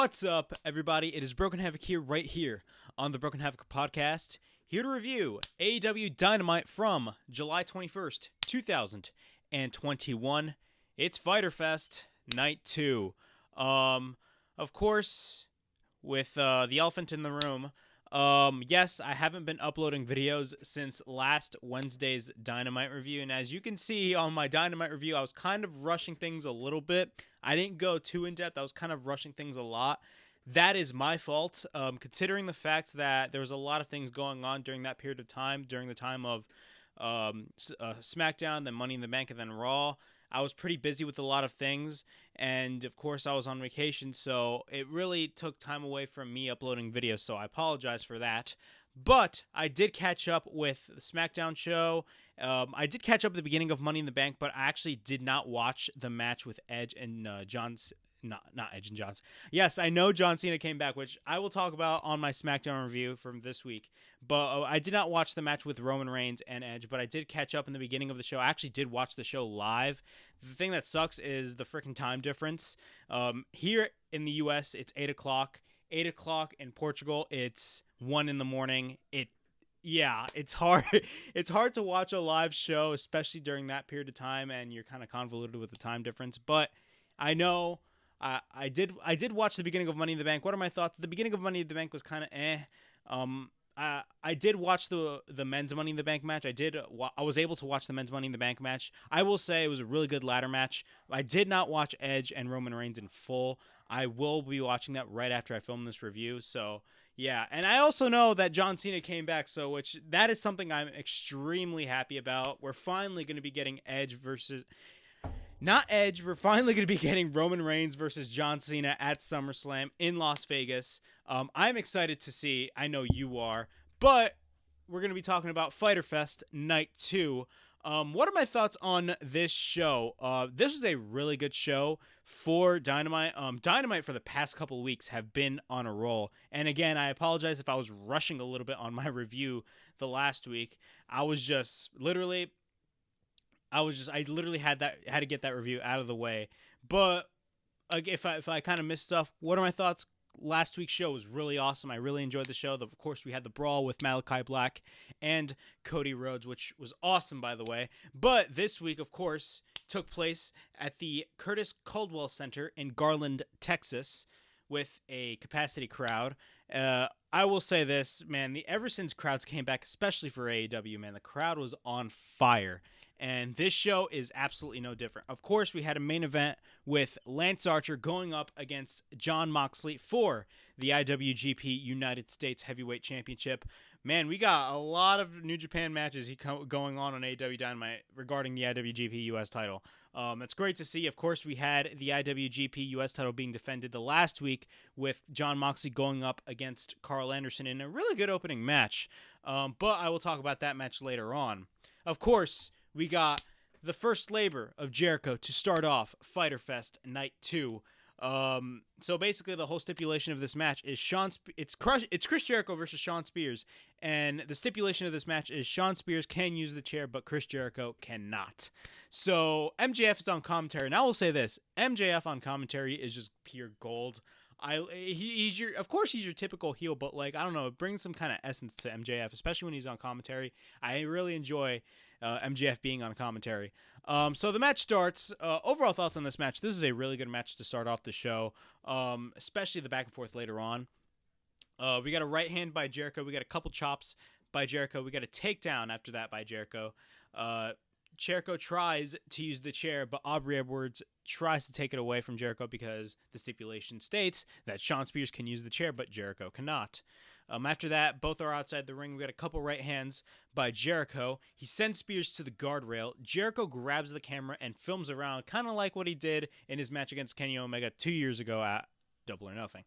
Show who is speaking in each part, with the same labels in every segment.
Speaker 1: What's up, everybody? It is Broken Havoc right here on the Broken Havoc podcast, here to review AEW Dynamite from July 21st, 2021. It's FYTER Fest Night 2. Of course, with the elephant in the room, yes, I haven't been uploading videos since last Wednesday's Dynamite review, and as you can see on my Dynamite review, I was kind of rushing things a little bit. I didn't go too in-depth. I was kind of rushing things a lot. That is my fault, considering the fact that there was a lot of things going on during that period of time, during the time of SmackDown, then Money in the Bank, and then Raw. I was pretty busy with a lot of things, and of course I was on vacation, so it really took time away from me uploading videos, so I apologize for that. But I did catch up with the SmackDown show. I did catch up at the beginning of Money in the Bank, but I actually did not watch the match with Edge and not Edge and John. Yes, I know John Cena came back, which I will talk about on my SmackDown review from this week. But I did not watch the match with Roman Reigns and Edge, but I did catch up in the beginning of the show. I actually did watch the show live. The thing that sucks is the freaking time difference. Here in the U.S., it's 8 o'clock. 8 o'clock in Portugal, it's 1 in the morning. It's hard. It's hard to watch a live show, especially during that period of time, and you're kind of convoluted with the time difference. But I know I did watch the beginning of Money in the Bank. What are my thoughts? The beginning of Money in the Bank was kind of I did watch the men's Money in the Bank match. I was able to watch the men's Money in the Bank match. I will say it was a really good ladder match. I did not watch Edge and Roman Reigns in full. I will be watching that right after I film this review. So yeah, and I also know that John Cena came back, that is something I'm extremely happy about. We're finally going to be getting we're finally going to be getting Roman Reigns versus John Cena at SummerSlam in Las Vegas. I'm excited to see. I know you are. But we're going to be talking about FYTER Fest Night 2. What are my thoughts on this show? This was a really good show for Dynamite. Dynamite for the past couple of weeks have been on a roll. And again, I apologize if I was rushing a little bit on my review the last week. I literally had to get that review out of the way. But if I kind of missed stuff, what are my thoughts? Last week's show was really awesome. I really enjoyed the show. Of course, we had the brawl with Malachi Black and Cody Rhodes, which was awesome, by the way. But this week, of course, took place at the Curtis Caldwell Center in Garland, Texas, with a capacity crowd. I will say this, man, ever since crowds came back, especially for AEW, man, the crowd was on fire. And this show is absolutely no different. Of course, we had a main event with LanceArcher going up against Jon Moxley for the IWGP United States Heavyweight Championship. Man, we got a lot of New Japan matches going on AEW Dynamite regarding the IWGP US title. That's great to see. Of course, we had the IWGP US title being defended the last week with Jon Moxley going up against Carl Anderson in a really good opening match. But I will talk about that match later on. Of course, we got the first labor of Jericho to start off FYTER Fest Night 2. So basically, the whole stipulation of this match is it's Chris Jericho versus Shawn Spears, and the stipulation of this match is Shawn Spears can use the chair, but Chris Jericho cannot. So MJF is on commentary, and I will say this: MJF on commentary is just pure gold. He's your typical heel, but I don't know, it brings some kind of essence to MJF, especially when he's on commentary. I really enjoy MJF being on commentary. So the match starts. Overall thoughts on this match: this is a really good match to start off the show, especially the back and forth later on. We got a right hand by Jericho. We got a couple chops by Jericho. We got a takedown after that by Jericho. Jericho tries to use the chair, but Aubrey Edwards tries to take it away from Jericho because the stipulation states that Shawn Spears can use the chair, but Jericho cannot. After that, both are outside the ring. We got a couple right hands by Jericho. He sends Spears to the guardrail. Jericho grabs the camera and films around, kind of like what he did in his match against Kenny Omega 2 years ago at Double or Nothing.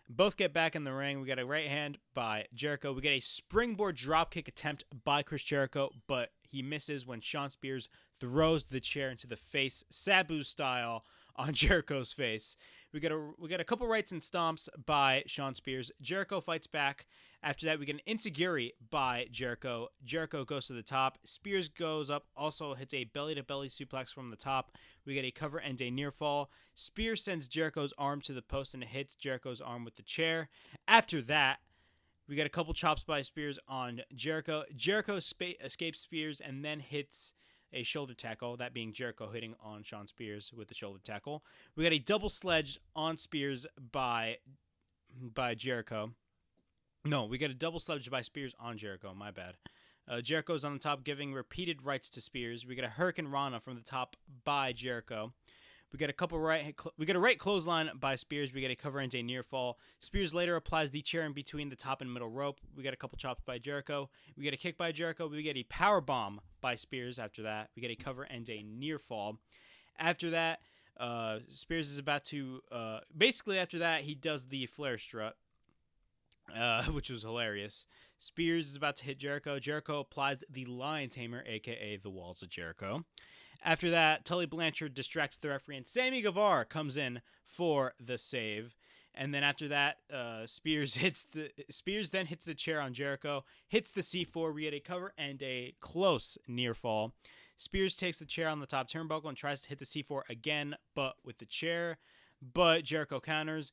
Speaker 1: Both get back in the ring. We got a right hand by Jericho. We get a springboard dropkick attempt by Chris Jericho, but he misses when Shawn Spears throws the chair into the face, Sabu style, on Jericho's face. We got a couple rights and stomps by Shawn Spears. Jericho fights back After that, we get an enziguri by Jericho. Jericho goes to the top. Spears goes up, also hits a belly-to-belly suplex from the top. We get a cover and a near fall. Spears sends Jericho's arm to the post and hits Jericho's arm with the chair. After that, we get a couple chops by Spears on Jericho. Jericho escapes Spears and then hits a shoulder tackle, that being Jericho hitting on Shawn Spears with the shoulder tackle. We got a double sledge on Spears by Jericho. No, we get a double sledge by Spears on Jericho. My bad. Jericho's on the top, giving repeated rights to Spears. We get a Hurricane Rana from the top by Jericho. We get a right clothesline by Spears. We get a cover and a near fall. Spears later applies the chair in between the top and middle rope. We get a couple chops by Jericho. We get a kick by Jericho. We get a power bomb by Spears. After that, we get a cover and a near fall. After that, Spears is about to basically after that he does the flare strut. Which was hilarious. Spears is about to hit Jericho. Jericho applies the Lion Tamer, a.k.a. the Walls of Jericho. After that, Tully Blanchard distracts the referee, and Sammy Guevara comes in for the save. And then after that, Spears then hits the chair on Jericho, hits the C4. We get a cover and a close near fall. Spears takes the chair on the top turnbuckle and tries to hit the C4 again, but with the chair. But Jericho counters.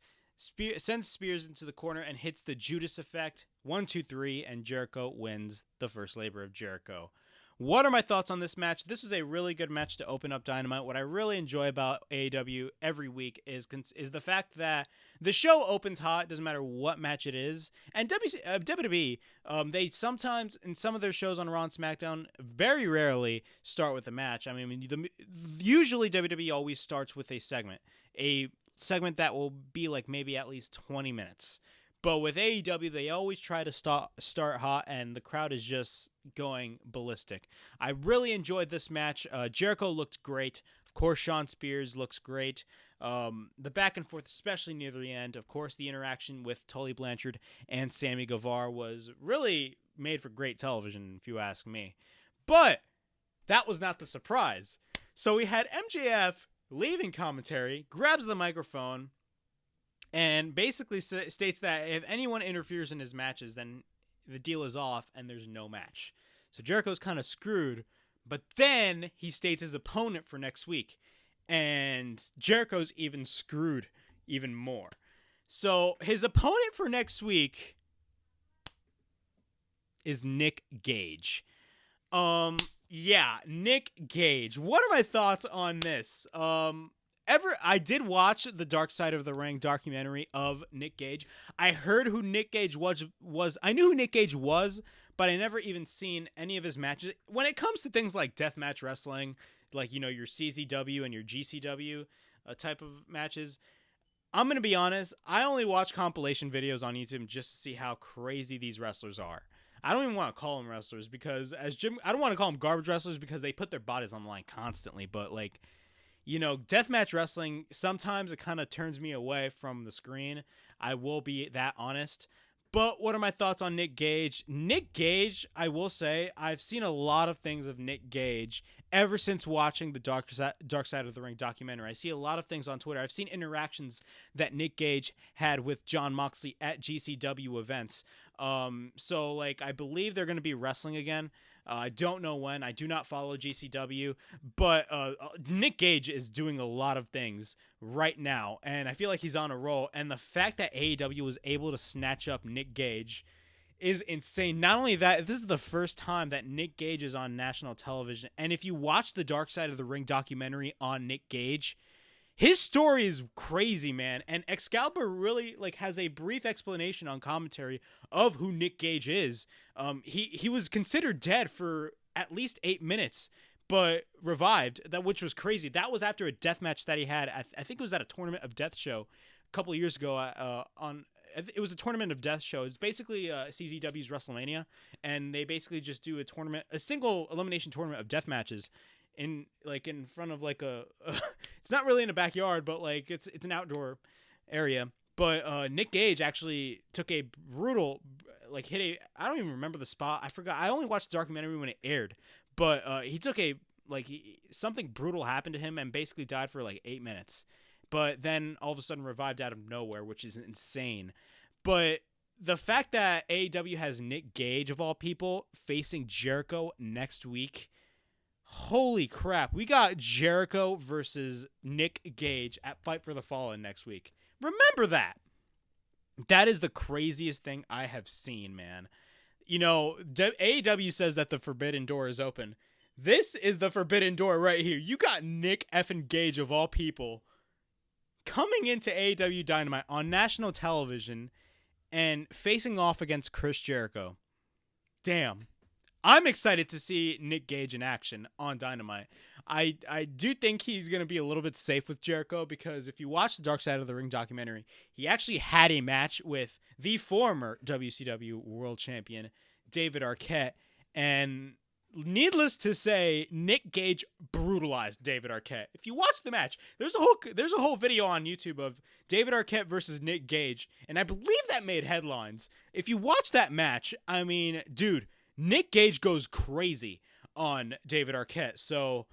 Speaker 1: Sends Spears into the corner and hits the Judas effect. 1, 2, 3, and Jericho wins the first labor of Jericho. What are my thoughts on this match? This was a really good match to open up Dynamite. What I really enjoy about AEW every week is the fact that the show opens hot. It doesn't matter what match it is. And WWE, they sometimes, in some of their shows on Raw and SmackDown, very rarely start with a match. I mean, usually WWE always starts with a segment that will be like maybe at least 20 minutes. But with AEW, they always try to start hot, and the crowd is just going ballistic. I really enjoyed this match. Jericho looked great. Of course, Shawn Spears looks great. The back and forth, especially near the end. Of course, the interaction with Tully Blanchard and Sammy Guevara was really made for great television, if you ask me. But that was not the surprise. So we had MJF leaving commentary, grabs the microphone, and basically states that if anyone interferes in his matches, then the deal is off and there's no match. So Jericho's kind of screwed, but then he states his opponent for next week, and Jericho's even screwed even more. So his opponent for next week is Nick Gage. Yeah, Nick Gage. What are my thoughts on this? I did watch the Dark Side of the Ring documentary of Nick Gage. I heard who Nick Gage was. I knew who Nick Gage was, but I never even seen any of his matches. When it comes to things like deathmatch wrestling, like, you know, your CZW and your GCW type of matches, I'm going to be honest, I only watch compilation videos on YouTube just to see how crazy these wrestlers are. I don't even want to call them wrestlers because I don't want to call them garbage wrestlers because they put their bodies on the line constantly, but like, you know, deathmatch wrestling, sometimes it kind of turns me away from the screen. I will be that honest. But what are my thoughts on Nick Gage? Nick Gage, I will say, I've seen a lot of things of Nick Gage ever since watching the Dark Side of the Ring documentary. I see a lot of things on Twitter. I've seen interactions that Nick Gage had with Jon Moxley at GCW events. So, like, I believe they're going to be wrestling again. I don't know when. I do not follow GCW, but Nick Gage is doing a lot of things right now, and I feel like he's on a roll. And the fact that AEW was able to snatch up Nick Gage is insane. Not only that, this is the first time that Nick Gage is on national television, and if you watch the Dark Side of the Ring documentary on Nick Gage, his story is crazy, man. And Excalibur really has a brief explanation on commentary of who Nick Gage is. He was considered dead for at least 8 minutes, but revived, which was crazy. That was after a death match that he had. I think it was at a Tournament of Death show a couple of years ago. It was a Tournament of Death show. It's basically CZW's WrestleMania, and they basically just do a single elimination tournament of death matches in front of it's not really in a backyard, but it's an outdoor area. But Nick Gage actually took a brutal I don't even remember the spot. I forgot. I only watched the documentary when it aired. But he took something brutal happened to him and basically died for 8 minutes. But then all of a sudden revived out of nowhere, which is insane. But the fact that AEW has Nick Gage, of all people, facing Jericho next week. Holy crap. We got Jericho versus Nick Gage at Fight for the Fallen next week. Remember that. That is the craziest thing I have seen, man. You know, AEW says that the forbidden door is open. This is the forbidden door right here. You got Nick F'N GAGE, of all people, coming into AEW Dynamite on national television and facing off against Chris Jericho. Damn. I'm excited to see Nick Gage in action on Dynamite. I do think he's going to be a little bit safe with Jericho, because if you watch the Dark Side of the Ring documentary, he actually had a match with the former WCW World Champion, David Arquette, and needless to say, Nick Gage brutalized David Arquette. If you watch the match, there's a whole video on YouTube of David Arquette versus Nick Gage, and I believe that made headlines. If you watch that match, I mean, dude, Nick Gage goes crazy on David Arquette. So,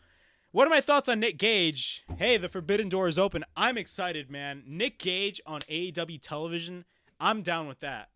Speaker 1: what are my thoughts on Nick Gage? Hey, the forbidden door is open. I'm excited, man. Nick Gage on AEW television, I'm down with that.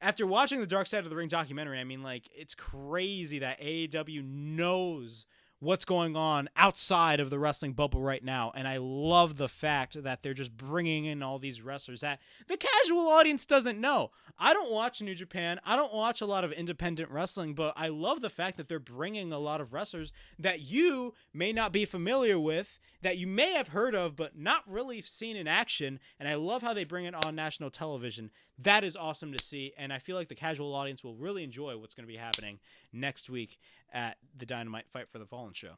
Speaker 1: After watching the Dark Side of the Ring documentary, I mean, like, it's crazy that AEW knows what's going on outside of the wrestling bubble right now. And I love the fact that they're just bringing in all these wrestlers that the casual audience doesn't know. I don't watch New Japan. I don't watch a lot of independent wrestling, but I love the fact that they're bringing a lot of wrestlers that you may not be familiar with, that you may have heard of, but not really seen in action. And I love how they bring it on national television. That is awesome to see. And I feel like the casual audience will really enjoy what's going to be happening next week at the Dynamite Fight for the Fallen show.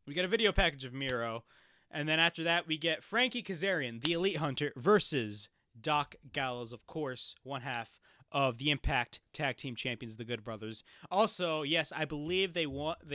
Speaker 1: We get a video package of Miro, and then after that we get Frankie Kazarian, the Elite Hunter, versus Doc Gallows, of course, one half of the Impact Tag Team Champions, the Good Brothers. Also, yes, I believe they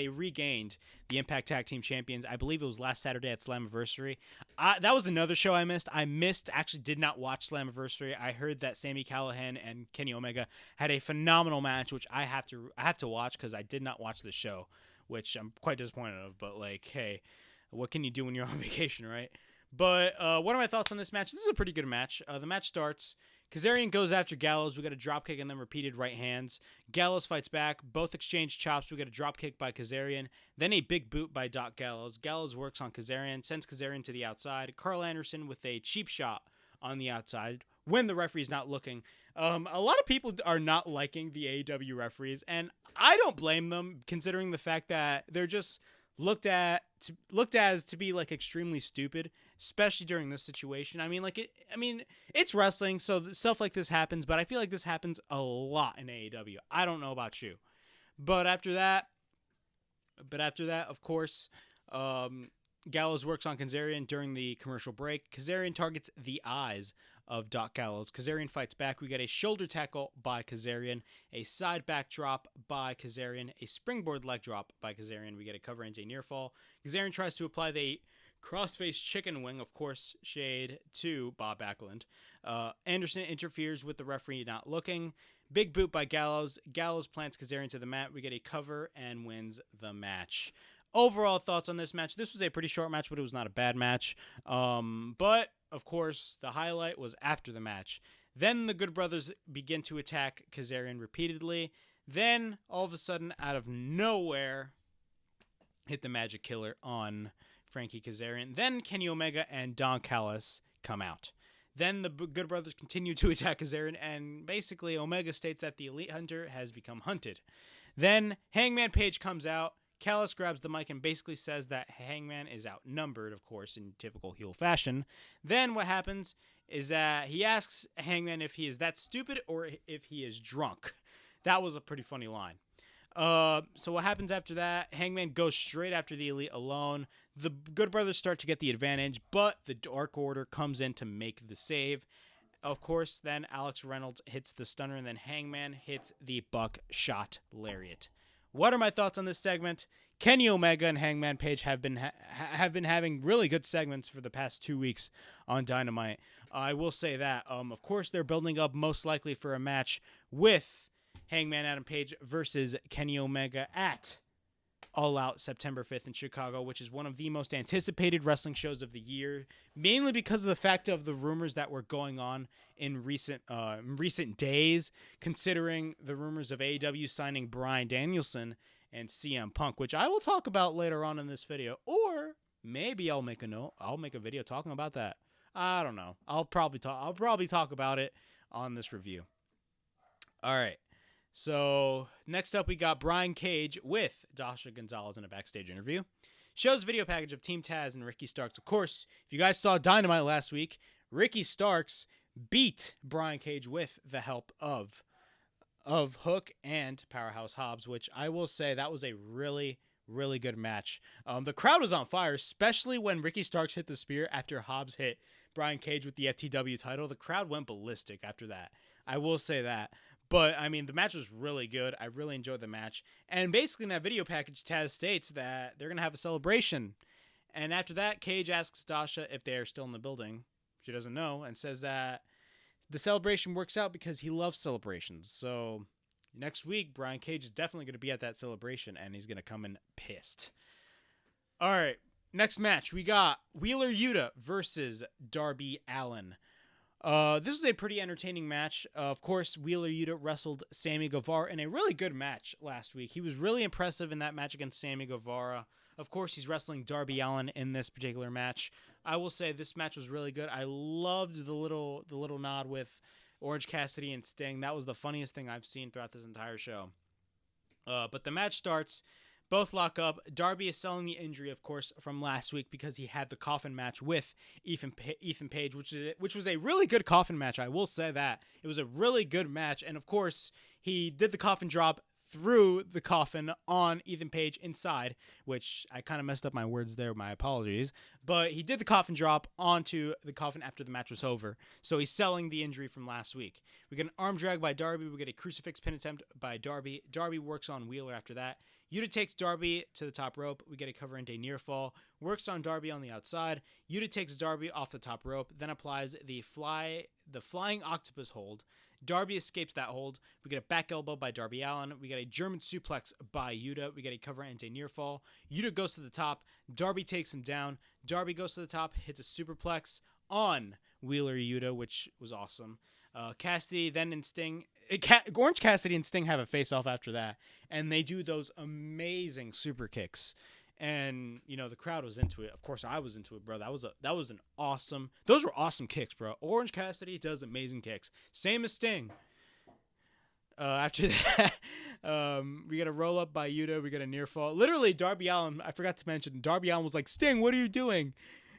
Speaker 1: regained the Impact Tag Team Champions. I believe it was last Saturday at Slammiversary. That was another show I missed. Actually did not watch Slammiversary. I heard that Sami Callihan and Kenny Omega had a phenomenal match, which I have to watch because I did not watch the show, which I'm quite disappointed of. But, like, hey, what can you do when you're on vacation, right? But what are my thoughts on this match? This is a pretty good match. The match starts. Kazarian goes after Gallows. We got a dropkick and then repeated right hands. Gallows fights back. Both exchange chops. We got a dropkick by Kazarian. Then a big boot by Doc Gallows. Gallows works on Kazarian, sends Kazarian to the outside. Carl Anderson with a cheap shot on the outside when the referee's not looking. A lot of people are not liking the AEW referees, and I don't blame them, considering the fact that they're just looked as to be like extremely stupid, especially during this situation. I mean, it's wrestling, so stuff like this happens, but I feel like this happens a lot in AEW. I don't know about you, but after that, of course, Gallows works on Kazarian during the commercial break. Kazarian targets the eyes of Doc Gallows. Kazarian fights back. We get a shoulder tackle by Kazarian, a side back drop by Kazarian, a springboard leg drop by Kazarian. We get a cover into a near fall. Kazarian tries to apply the crossface chicken wing, of course, shade to Bob Backlund. Anderson interferes with the referee not looking. Big boot by Gallows. Gallows plants Kazarian to the mat. We get a cover and wins the match. Overall thoughts on this match. This was a pretty short match, but it was not a bad match. But, of course, the highlight was after the match. Then the Good Brothers begin to attack Kazarian repeatedly. Then, all of a sudden, out of nowhere, hit the Magic Killer on Frankie Kazarian. Then Kenny Omega and Don Callis come out. Then the Good Brothers continue to attack Kazarian, and basically Omega states that the Elite Hunter has become hunted. Then Hangman Page comes out. Callis grabs the mic and basically says that Hangman is outnumbered, of course, in typical heel fashion. Then what happens is that he asks Hangman if he is that stupid or if he is drunk. That was a pretty funny line. So what happens after that? Hangman goes straight after the Elite alone. The Good Brothers start to get the advantage, but the Dark Order comes in to make the save. Of course, then Alex Reynolds hits the stunner, and then Hangman hits the buckshot lariat. What are my thoughts on this segment? Kenny Omega and Hangman Page have been having really good segments for the past 2 weeks on Dynamite. I will say that. Of course, they're building up most likely for a match with Hangman Adam Page versus Kenny Omega at All Out September 5th in Chicago, which is one of the most anticipated wrestling shows of the year, mainly because of the fact of the rumors that were going on in recent days, considering the rumors of AEW signing Bryan Danielson and CM Punk, which I will talk about later on in this video, or maybe I'll make a video talking about that. I don't know. I'll probably talk about it on this review. All right. So next up, we got Brian Cage with Dasha Gonzalez in a backstage interview. Shows video package of Team Taz and Ricky Starks. Of course, if you guys saw Dynamite last week, Ricky Starks beat Brian Cage with the help of Hook and Powerhouse Hobbs, which I will say that was a really, really good match. The crowd was on fire, especially when Ricky Starks hit the spear after Hobbs hit Brian Cage with the FTW title. The crowd went ballistic after that. I will say that. But, I mean, the match was really good. I really enjoyed the match. And basically in that video package, Taz states that they're going to have a celebration. And after that, Cage asks Dasha if they're still in the building. She doesn't know, and says that the celebration works out because he loves celebrations. So next week, Brian Cage is definitely going to be at that celebration, and he's going to come in pissed. All right, next match. We got Wheeler Yuta versus Darby Allin. This was a pretty entertaining match. Of course, Wheeler Yuta wrestled Sammy Guevara in a really good match last week. He was really impressive in that match against Sammy Guevara. Of course, he's wrestling Darby Allin in this particular match. I will say this match was really good. I loved the little nod with Orange Cassidy and Sting. That was the funniest thing I've seen throughout this entire show. But the match starts. Both lock up. Darby is selling the injury, of course, from last week because he had the coffin match with Ethan Page, which was a really good coffin match. I will say that. It was a really good match. And, of course, he did the coffin drop through the coffin on Ethan Page inside, which I kind of messed up my words there. My apologies. But he did the coffin drop onto the coffin after the match was over. So he's selling the injury from last week. We get an arm drag by Darby. We get a crucifix pin attempt by Darby. Darby works on Wheeler after that. Yuta takes Darby to the top rope. We get a cover into a near fall. Works on Darby on the outside. Yuta takes Darby off the top rope, then applies the flying octopus hold. Darby escapes that hold. We get a back elbow by Darby Allin. We get a German suplex by Yuta. We get a cover into a near fall. Yuta goes to the top. Darby takes him down. Darby goes to the top, hits a superplex on Wheeler Yuta, which was awesome. Cassidy then and Sting, Orange Cassidy and Sting have a face-off after that, and they do those amazing super kicks. And you know the crowd was into it. Of course, I was into it, bro. Those were awesome kicks, bro. Orange Cassidy does amazing kicks. Same as Sting. After that, we get a roll up by Yuta. We get a near fall. Literally, Darby Allin. I forgot to mention, Darby Allin was like, "Sting, what are you doing?"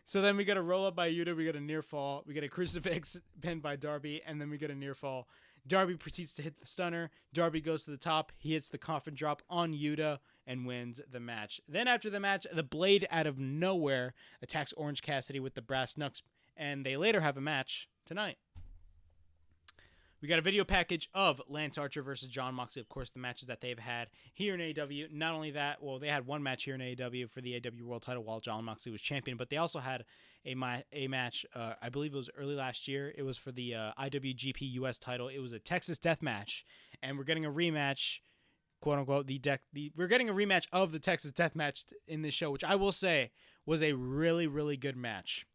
Speaker 1: So then we get a roll up by Yuta. We get a near fall. We get a crucifix pin by Darby, and then we get a near fall. Darby proceeds to hit the stunner. Darby goes to the top. He hits the coffin drop on Yuta and wins the match. Then after the match, the Blade out of nowhere attacks Orange Cassidy with the brass knucks, and they later have a match tonight. We got a video package of LanceArcher versus Jon Moxley. Of course, the matches that they've had here in AEW. Not only that, well, they had one match here in AEW for the AEW World Title while Jon Moxley was champion, but they also had a match, I believe it was early last year. It was for the IWGP US title. It was a Texas Deathmatch, and we're getting a rematch, quote unquote. We're getting a rematch of the Texas Deathmatch in this show, which I will say was a really, really good match.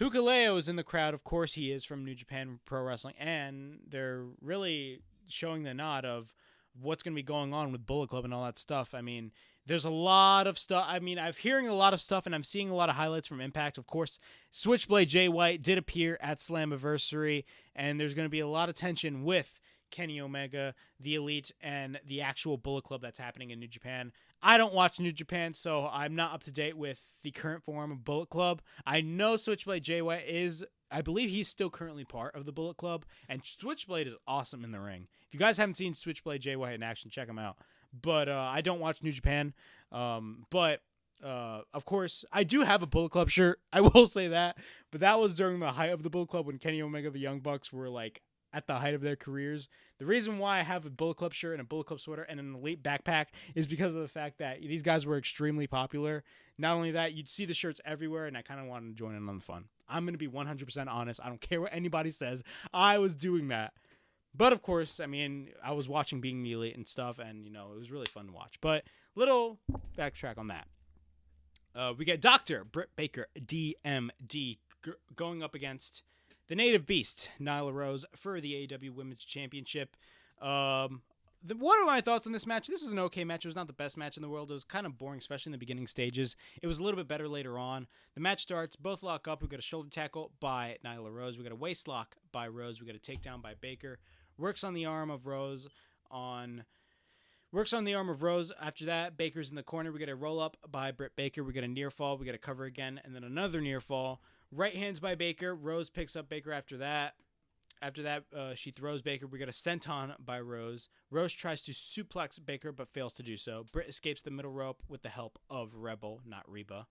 Speaker 1: Hikuleo is in the crowd. Of course he is, from New Japan Pro Wrestling, and they're really showing the nod of what's going to be going on with Bullet Club and all that stuff. I mean, there's a lot of stuff. I mean, I'm hearing a lot of stuff, and I'm seeing a lot of highlights from Impact. Of course, Switchblade Jay White did appear at Slammiversary, and there's going to be a lot of tension with Kenny Omega, the Elite, and the actual Bullet Club that's happening in New Japan. I don't watch New Japan, so I'm not up to date with the current form of Bullet Club. I know Switchblade Jay White is, I believe he's still currently part of the Bullet Club, and Switchblade is awesome in the ring. If you guys haven't seen Switchblade Jay White in action, check him out. But I don't watch New Japan. But of course, I do have a Bullet Club shirt. I will say that. But that was during the height of the Bullet Club when Kenny Omega, the Young Bucks, were like at the height of their careers. The reason why I have a Bullet Club shirt and a Bullet Club sweater and an Elite backpack is because of the fact that these guys were extremely popular. Not only that, you'd see the shirts everywhere, and I kind of wanted to join in on the fun. I'm going to be 100% honest. I don't care what anybody says. I was doing that. But of course, I mean, I was watching Being the Elite and stuff, and you know, it was really fun to watch. But little backtrack on that. We get Dr. Britt Baker, DMD, going up against the Native Beast, Nyla Rose, for the AEW Women's Championship. What are my thoughts on this match? This was an okay match. It was not the best match in the world. It was kind of boring, especially in the beginning stages. It was a little bit better later on. The match starts. Both lock up. We got a shoulder tackle by Nyla Rose. We got a waist lock by Rose. We got a takedown by Baker. Works on the arm of Rose. After that, Baker's in the corner. We get a roll up by Britt Baker. We get a near fall. We get a cover again, and then another near fall. Right hands by Baker. Rose picks up Baker after that. She throws Baker. We got a senton by Rose. Rose tries to suplex Baker, but fails to do so. Britt escapes the middle rope with the help of Rebel, not Reba.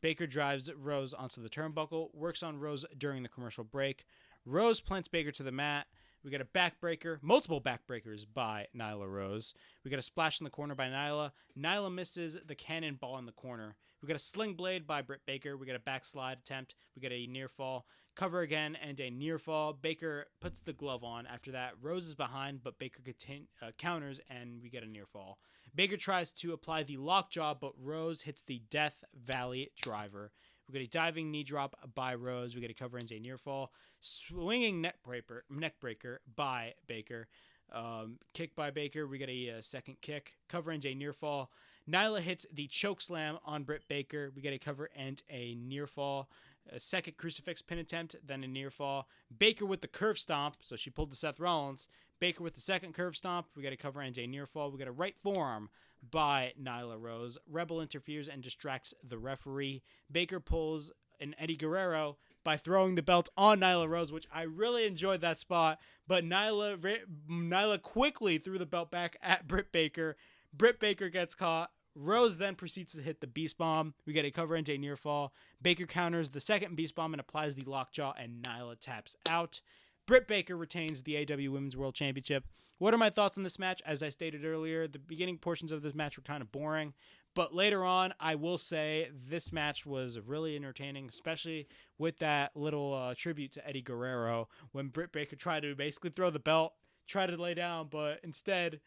Speaker 1: Baker drives Rose onto the turnbuckle, works on Rose during the commercial break. Rose plants Baker to the mat. We got a backbreaker, multiple backbreakers by Nyla Rose. We got a splash in the corner by Nyla. Nyla misses the cannonball in the corner. We got a sling blade by Britt Baker. We got a backslide attempt. We got a near fall. Cover again and a near fall. Baker puts the glove on. After that, Rose is behind, but Baker counters, and we get a near fall. Baker tries to apply the lockjaw, but Rose hits the Death Valley driver. We got a diving knee drop by Rose. We get a cover and a near fall. Swinging neck breaker by Baker. Kick by Baker. We get a second kick. Cover and a near fall. Nyla hits the choke slam on Britt Baker. We get a cover and a near fall. A second crucifix pin attempt, then a near fall. Baker with the curve stomp, so she pulled the Seth Rollins. Baker with the second curve stomp. We got a cover and a near fall. We got a right forearm by Nyla Rose. Rebel interferes and distracts the referee. Baker pulls an Eddie Guerrero by throwing the belt on Nyla Rose, which I really enjoyed that spot. But Nyla quickly threw the belt back at Britt Baker. Britt Baker gets caught. Rose then proceeds to hit the Beast Bomb. We get a cover and a near fall. Baker counters the second Beast Bomb and applies the lockjaw, and Nyla taps out. Britt Baker retains the AEW Women's World Championship. What are my thoughts on this match? As I stated earlier, the beginning portions of this match were kind of boring, but later on, I will say this match was really entertaining, especially with that little tribute to Eddie Guerrero when Britt Baker tried to basically throw the belt, tried to lay down, but instead,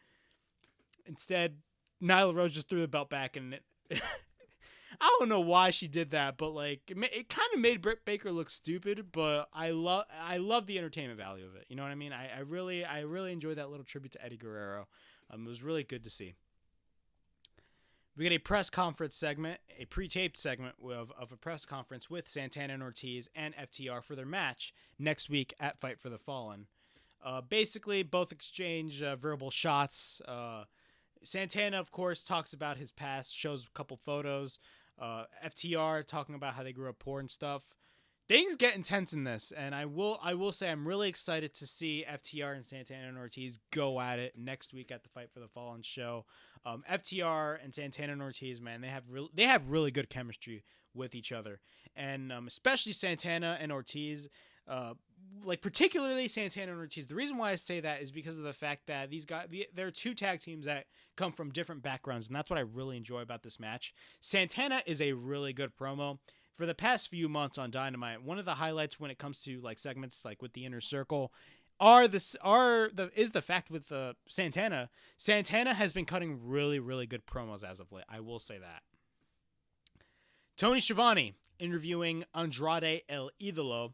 Speaker 1: Nyla Rose just threw the belt back, and I don't know why she did that, but like it kind of made Britt Baker look stupid. But I love the entertainment value of it. You know what I mean? I really enjoyed that little tribute to Eddie Guerrero. It was really good to see. We get a press conference segment, a pre-taped segment of a press conference with Santana and Ortiz and FTR for their match next week at Fight for the Fallen. Basically, both exchange verbal shots. Santana, of course, talks about his past, shows a couple photos. FTR talking about how they grew up poor and stuff. Things get intense in this, and I will say I'm really excited to see FTR and Santana and Ortiz go at it next week at the Fight for the Fallen show. FTR and Santana and Ortiz, man, they have really good chemistry with each other, and especially Santana and Ortiz. Like particularly Santana and Ortiz. The reason why I say that is because of the fact that these guys, they're two tag teams that come from different backgrounds, and that's what I really enjoy about this match. Santana is a really good promo. For the past few months on Dynamite, one of the highlights when it comes to like segments like with the Inner Circle is the fact with Santana. Santana has been cutting really, really good promos as of late. I will say that. Tony Schiavone interviewing Andrade El Idolo.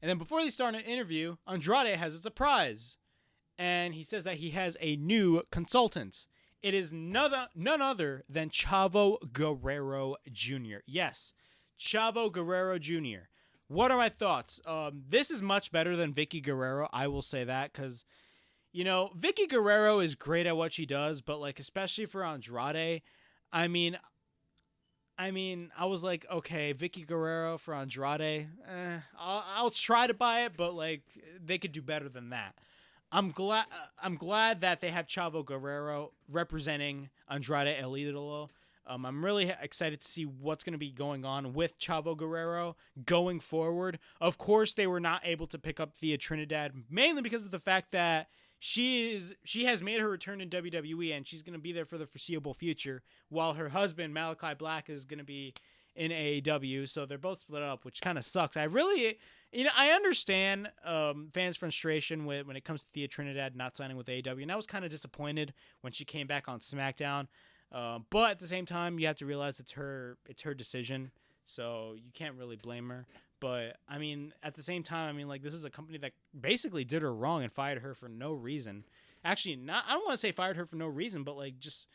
Speaker 1: And then before they start an interview, Andrade has a surprise. And he says that he has a new consultant. It is none other than Chavo Guerrero Jr. Yes, Chavo Guerrero Jr. What are my thoughts? This is much better than Vicky Guerrero. I will say that because, you know, Vicky Guerrero is great at what she does. But, like, especially for Andrade, I mean, I was like, okay, Vicky Guerrero for Andrade. I'll try to buy it, but like they could do better than that. I'm glad that they have Chavo Guerrero representing Andrade El Idolo. I'm really excited to see what's going to be going on with Chavo Guerrero going forward. Of course, they were not able to pick up Thea Trinidad, mainly because of the fact that she has made her return in WWE, and she's going to be there for the foreseeable future, while her husband, Malachi Black, is going to be in AEW, so they're both split up, which kind of sucks. I understand fans' frustration when it comes to Thea Trinidad not signing with AEW, and I was kind of disappointed when she came back on SmackDown. But at the same time, you have to realize it's her decision, so you can't really blame her. But I mean, at the same time, this is a company that basically did her wrong and fired her for no reason. Actually, I don't want to say fired her for no reason, but just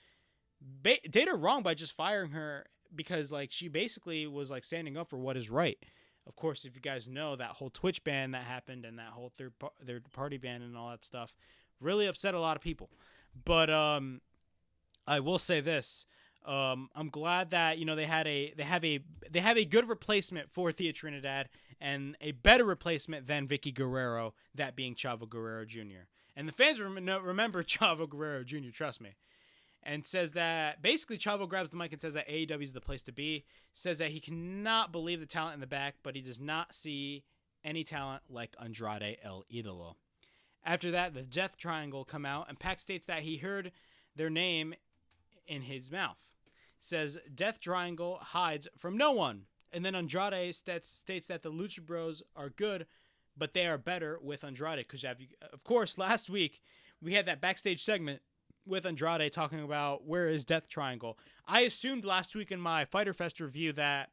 Speaker 1: did her wrong by just firing her because she basically was standing up for what is right. Of course, if you guys know, that whole Twitch ban that happened and that whole third party ban and all that stuff really upset a lot of people. But I will say this. I'm glad that they have a good replacement for Thea Trinidad and a better replacement than Vicky Guerrero, that being Chavo Guerrero Jr. And the fans remember Chavo Guerrero Jr., trust me. And says that basically Chavo grabs the mic and says that AEW is the place to be. Says that he cannot believe the talent in the back, but he does not see any talent like Andrade El Idolo. After that, the Death Triangle come out, and Pac states that he heard their name in his mouth. Says Death Triangle hides from no one. And then Andrade states that the Lucha Bros are good, but they are better with Andrade. Because, of course, last week we had that backstage segment with Andrade talking about where is Death Triangle. I assumed last week in my FYTER Fest review that,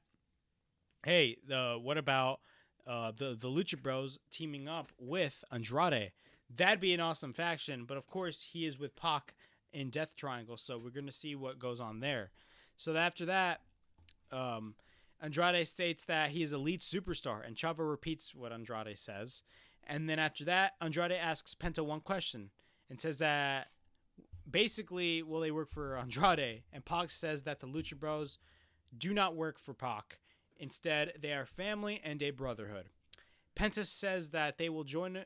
Speaker 1: hey, what about the Lucha Bros teaming up with Andrade? That'd be an awesome faction. But, of course, he is with Pac in Death Triangle, so we're going to see what goes on there. So after that, Andrade states that he is a lead superstar, and Chavo repeats what Andrade says. And then after that, Andrade asks Penta one question and says that basically, will they work for Andrade? And Pac says that the Lucha Bros do not work for Pac. Instead, they are family and a brotherhood. Penta says that they will join.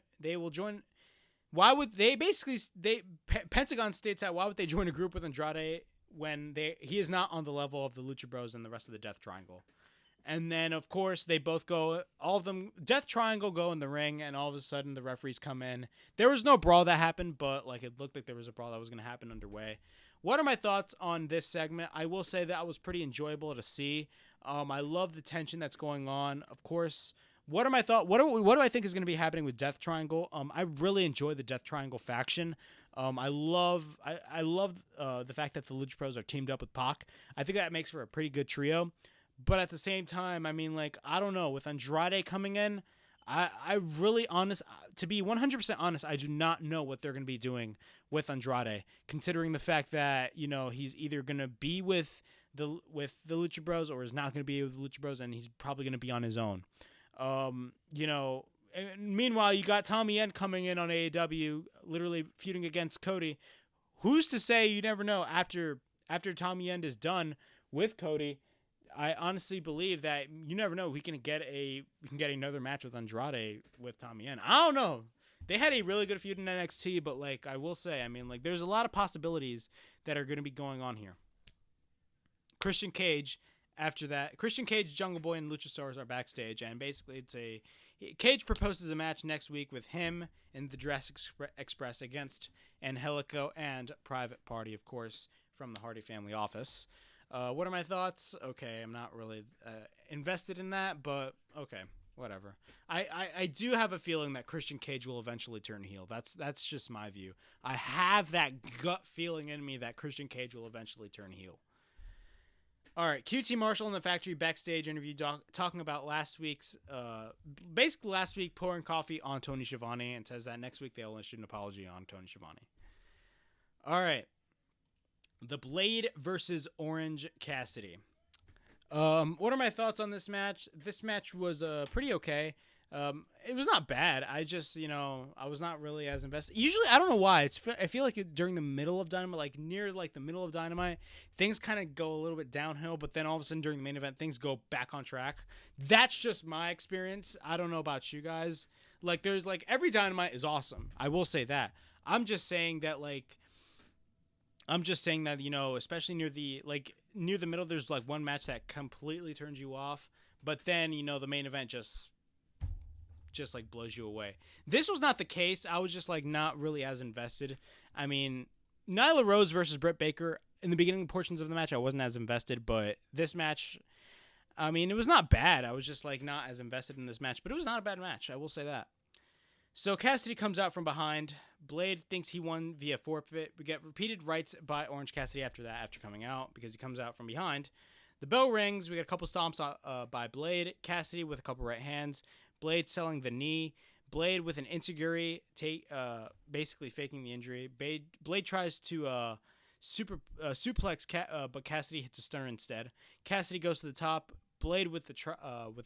Speaker 1: Why would they Pentagon states that why would they join a group with Andrade when he is not on the level of the Lucha Bros and the rest of the Death Triangle? And then, of course, they both go, all of them, Death Triangle go in the ring, and all of a sudden the referees come in. There was no brawl that happened, but it looked like there was a brawl that was going to happen underway. What are my thoughts on this segment? I will say that was pretty enjoyable to see. I love the tension that's going on. Of course, what are my thoughts? What do I think is going to be happening with Death Triangle? I really enjoy the Death Triangle faction. I love the fact that the Lucha Bros are teamed up with Pac. I think that makes for a pretty good trio. But at the same time, I don't know. With Andrade coming in, I really to be 100% honest, I do not know what they're going to be doing with Andrade, considering the fact that, he's either going to be with the Lucha Bros or is not going to be with the Lucha Bros, and he's probably going to be on his own. And meanwhile, you got Tommy End coming in on AEW, literally feuding against Cody. Who's to say? You never know. After Tommy End is done with Cody, I honestly believe that you never know. We can get another match with Andrade with Tommy End. I don't know. They had a really good feud in NXT, but I will say, there's a lot of possibilities that are going to be going on here. Christian Cage. After that, Christian Cage, Jungle Boy, and Luchasaurus are backstage, and basically Cage proposes a match next week with him and the Jurassic Express against Angelico and Private Party, of course, from the Hardy family office. What are my thoughts? Okay, I'm not really invested in that, but okay, whatever. I do have a feeling that Christian Cage will eventually turn heel. That's just my view. I have that gut feeling in me that Christian Cage will eventually turn heel. All right, QT Marshall in the Factory backstage interview talking about last week pouring coffee on Tony Schiavone, and says that next week they'll issue an apology on Tony Schiavone. All right. The Blade versus Orange Cassidy. What are my thoughts on this match? This match was pretty okay. It was not bad. I just, I was not really as invested. Usually, I don't know why. I feel like during the middle of Dynamite, near the middle of Dynamite, things kind of go a little bit downhill, but then all of a sudden during the main event, things go back on track. That's just my experience. I don't know about you guys. There's every Dynamite is awesome. I will say that. I'm just saying that especially near the middle, there's one match that completely turns you off, but then the main event just blows you away. This was not the case. I was just not really as invested. Nyla Rose versus Britt Baker, in the beginning portions of the match I wasn't as invested, but this match I mean, it was not bad. I was just like not as invested in this match, but it was not a bad match. I will say that. So Cassidy comes out from behind. Blade thinks he won via forfeit. We get repeated rights by Orange Cassidy after that, after coming out, because he comes out from behind. The bell rings. We get a couple stomps by Blade. Cassidy with a couple right hands. Blade selling the knee. Blade with an enziguri, basically faking the injury. Blade tries to suplex, but Cassidy hits a stunner instead. Cassidy goes to the top. Blade with a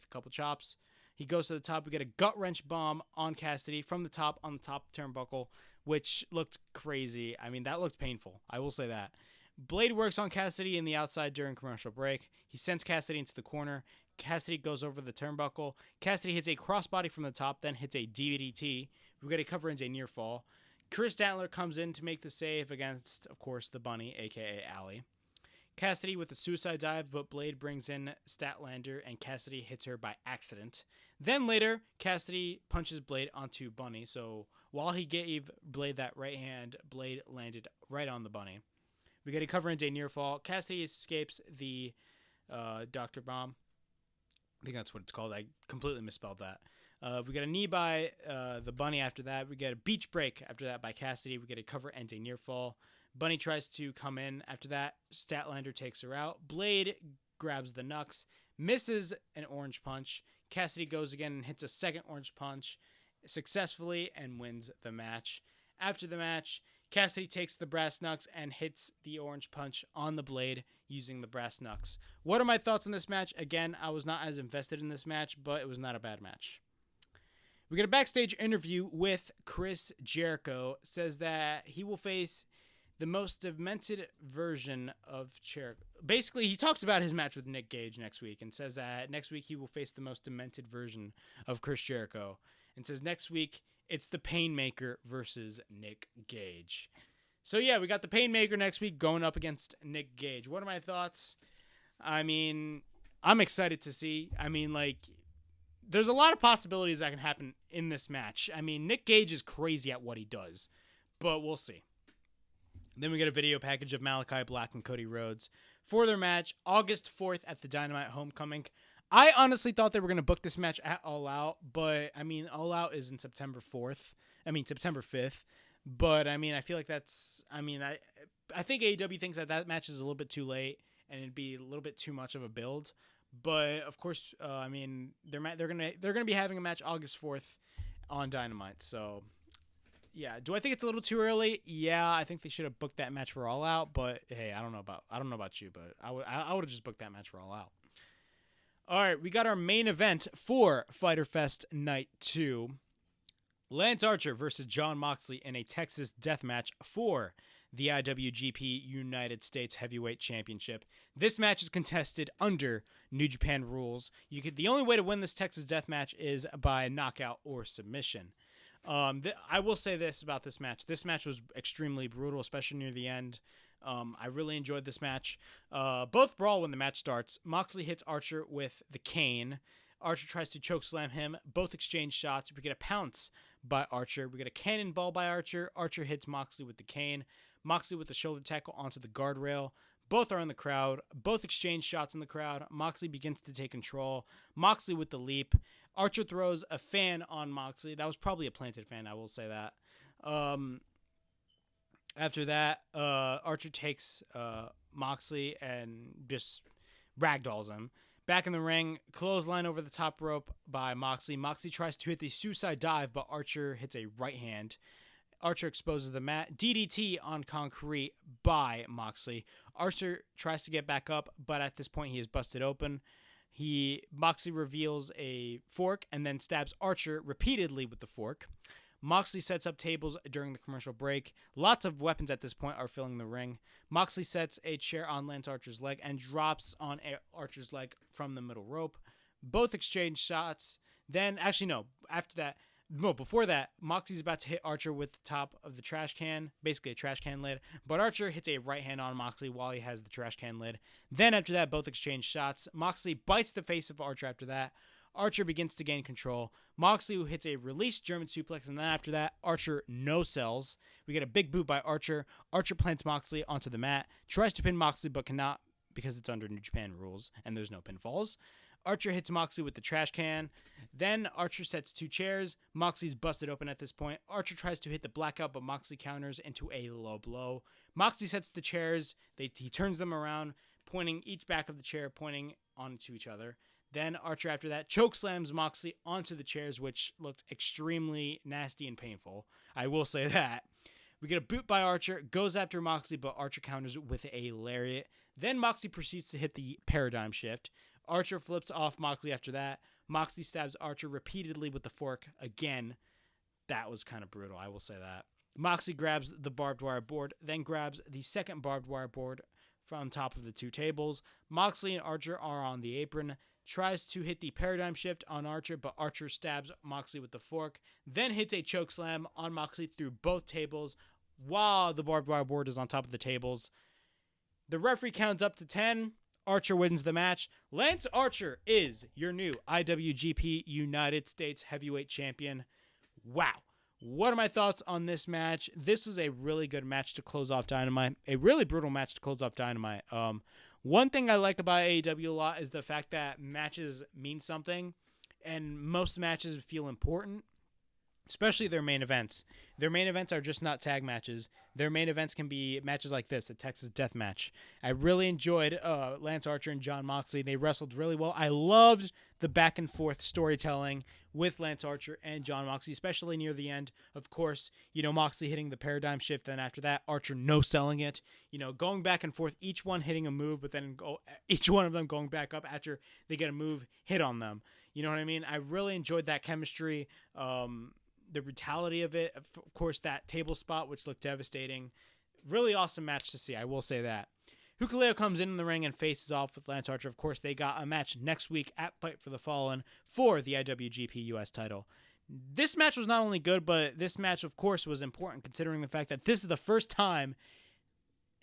Speaker 1: couple chops. He goes to the top. We get a gut wrench bomb on Cassidy from the top on the top turnbuckle, which looked crazy. I mean, that looked painful. I will say that. Blade works on Cassidy in the outside during commercial break. He sends Cassidy into the corner. Cassidy goes over the turnbuckle. Cassidy hits a crossbody from the top, then hits a DDT. We get a cover into a near fall. Chris Statler comes in to make the save against, of course, the bunny, a.k.a. Allie. Cassidy with a suicide dive, but Blade brings in Statlander, and Cassidy hits her by accident. Then later, Cassidy punches Blade onto Bunny, so while he gave Blade that right hand, Blade landed right on the Bunny. We get a cover into a near fall. Cassidy escapes the Dr. Bomb. I think that's what it's called. I completely misspelled that. We get a knee by the Bunny after that. We get a beach break after that by Cassidy. We get a cover and a near fall. Bunny tries to come in after that. Statlander takes her out. Blade grabs the knucks, misses an orange punch. Cassidy goes again and hits a second orange punch successfully and wins the match. After the match, Cassidy takes the brass knucks and hits the orange punch on the Blade using the brass knucks. What are my thoughts on this match? Again, I was not as invested in this match, but it was not a bad match. We get a backstage interview with Chris Jericho. Says that he will face the most demented version of Jericho. Basically, he talks about his match with Nick Gage next week and says that next week he will face the most demented version of Chris Jericho. And says next week it's the Painmaker versus Nick Gage. So yeah, we got the Painmaker next week going up against Nick Gage. What are my thoughts? I mean, I'm excited to see. I mean, like, there's a lot of possibilities that can happen in this match. I mean, Nick Gage is crazy at what he does, but we'll see. Then we get a video package of Malachi Black and Cody Rhodes for their match August 4th at the Dynamite Homecoming. I honestly thought they were going to book this match at All Out, but I mean, All Out is in September 5th. But I mean, I feel like I think AEW thinks that match is a little bit too late and it'd be a little bit too much of a build. But of course, I mean, they're gonna be having a match August 4th on Dynamite. So yeah, do I think it's a little too early? Yeah, I think they should have booked that match for All Out. But hey, I don't know about you, but I would have just booked that match for All Out. All right, we got our main event for FYTER Fest Night 2. LanceArcher versus Jon Moxley in a Texas Deathmatch for the IWGP United States Heavyweight Championship. This match is contested under New Japan rules. The only way to win this Texas Deathmatch is by knockout or submission. I will say this about this match. This match was extremely brutal, especially near the end. I really enjoyed this match. Both brawl when the match starts. Moxley hits Archer with the cane. Archer tries to chokeslam him. Both exchange shots. We get a pounce by Archer. We get a cannonball by Archer. Archer hits Moxley with the cane. Moxley with the shoulder tackle onto the guardrail. Both are in the crowd. Both exchange shots in the crowd. Moxley begins to take control. Moxley with the leap. Archer throws a fan on Moxley. That was probably a planted fan, I will say that. After that, Archer takes Moxley and just ragdolls him. Back in the ring, clothesline over the top rope by Moxley. Moxley tries to hit the suicide dive, but Archer hits a right hand. Archer exposes the mat. DDT on concrete by Moxley. Archer tries to get back up, but at this point he is busted open. Moxley reveals a fork and then stabs Archer repeatedly with the fork. Moxley sets up tables during the commercial break. Lots of weapons at this point are filling the ring. Moxley sets a chair on Lance Archer's leg and drops on Archer's leg from the middle rope. Both exchange shots. Before that, Moxley's about to hit Archer with the top of the trash can, basically a trash can lid, but Archer hits a right hand on Moxley while he has the trash can lid. Then after that, both exchange shots. Moxley bites the face of Archer after that. Archer begins to gain control. Moxley hits a release German suplex, and then after that, Archer no-sells. We get a big boot by Archer. Archer plants Moxley onto the mat, tries to pin Moxley but cannot because it's under New Japan rules and there's no pinfalls. Archer hits Moxley with the trash can. Then Archer sets 2 chairs. Moxley's busted open at this point. Archer tries to hit the blackout, but Moxley counters into a low blow. Moxley sets the chairs. He turns them around, pointing each back of the chair, pointing onto each other. Then Archer, after that, chokeslams Moxley onto the chairs, which looked extremely nasty and painful. I will say that. We get a boot by Archer, goes after Moxley, but Archer counters with a lariat. Then Moxley proceeds to hit the paradigm shift. Archer flips off Moxley after that. Moxley stabs Archer repeatedly with the fork again. That was kind of brutal, I will say that. Moxley grabs the barbed wire board, then grabs the second barbed wire board from top of the 2 tables. Moxley and Archer are on the apron. Tries to hit the paradigm shift on Archer, but Archer stabs Moxley with the fork, then hits a chokeslam on Moxley through both tables while the barbed wire board is on top of the tables. The referee counts up to 10. Archer wins the match. LanceArcher is your new IWGP United States Heavyweight Champion. Wow. What are my thoughts on this match? This was a really good match to close off Dynamite. A really brutal match to close off Dynamite. One thing I like about AEW a lot is the fact that matches mean something, and most matches feel important, especially their main events. Their main events are just not tag matches. Their main events can be matches like this, a Texas Deathmatch. I really enjoyed LanceArcher and Jon Moxley. They wrestled really well. I loved the back and forth storytelling with LanceArcher and Jon Moxley, especially near the end. Of course, Moxley hitting the paradigm shift, then after that, Archer no-selling it. Going back and forth, each one hitting a move, but then each one of them going back up after they get a move hit on them. You know what I mean? I really enjoyed that chemistry. The brutality of it, of course, that table spot, which looked devastating. Really awesome match to see, I will say that. Hikuleo comes in the ring and faces off with LanceArcher. Of course, they got a match next week at Fight for the Fallen for the IWGP US title. This match was not only good, but this match, of course, was important considering the fact that this is the first time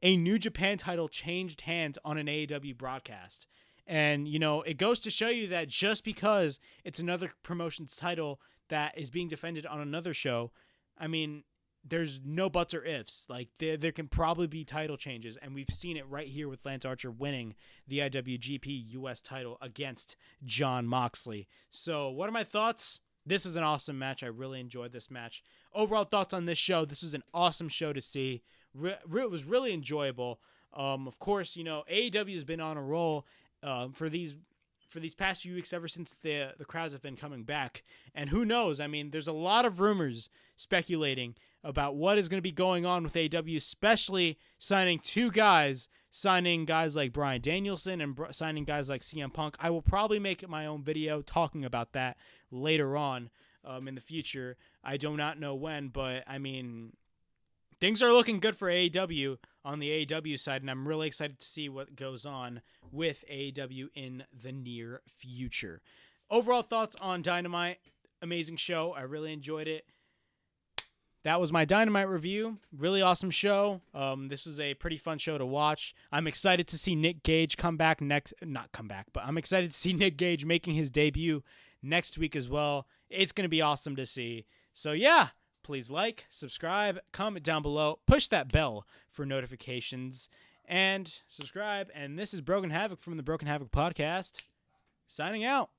Speaker 1: a New Japan title changed hands on an AEW broadcast. And, it goes to show you that just because it's another promotion's title that is being defended on another show, I mean, there's no buts or ifs. Like, there can probably be title changes, and we've seen it right here with LanceArcher winning the IWGP US title against Jon Moxley. So, what are my thoughts? This was an awesome match. I really enjoyed this match. Overall thoughts on this show, this was an awesome show to see. It was really enjoyable. Of course, AEW has been on a roll for these past few weeks ever since the crowds have been coming back. And who knows? I mean, there's a lot of rumors speculating about what is going to be going on with AEW, especially signing 2 guys, signing guys like Bryan Danielson and signing guys like CM Punk. I will probably make my own video talking about that later on in the future. I do not know when, but I mean, things are looking good for AEW on the AEW side, and I'm really excited to see what goes on with AEW in the near future. Overall thoughts on Dynamite, amazing show. I really enjoyed it. That was my Dynamite review. Really awesome show. This was a pretty fun show to watch. I'm excited to see Nick Gage I'm excited to see Nick Gage making his debut next week as well. It's going to be awesome to see. So yeah, please like, subscribe, comment down below, push that bell for notifications, and subscribe. And this is Broken Havoc from the Broken Havoc Podcast, signing out.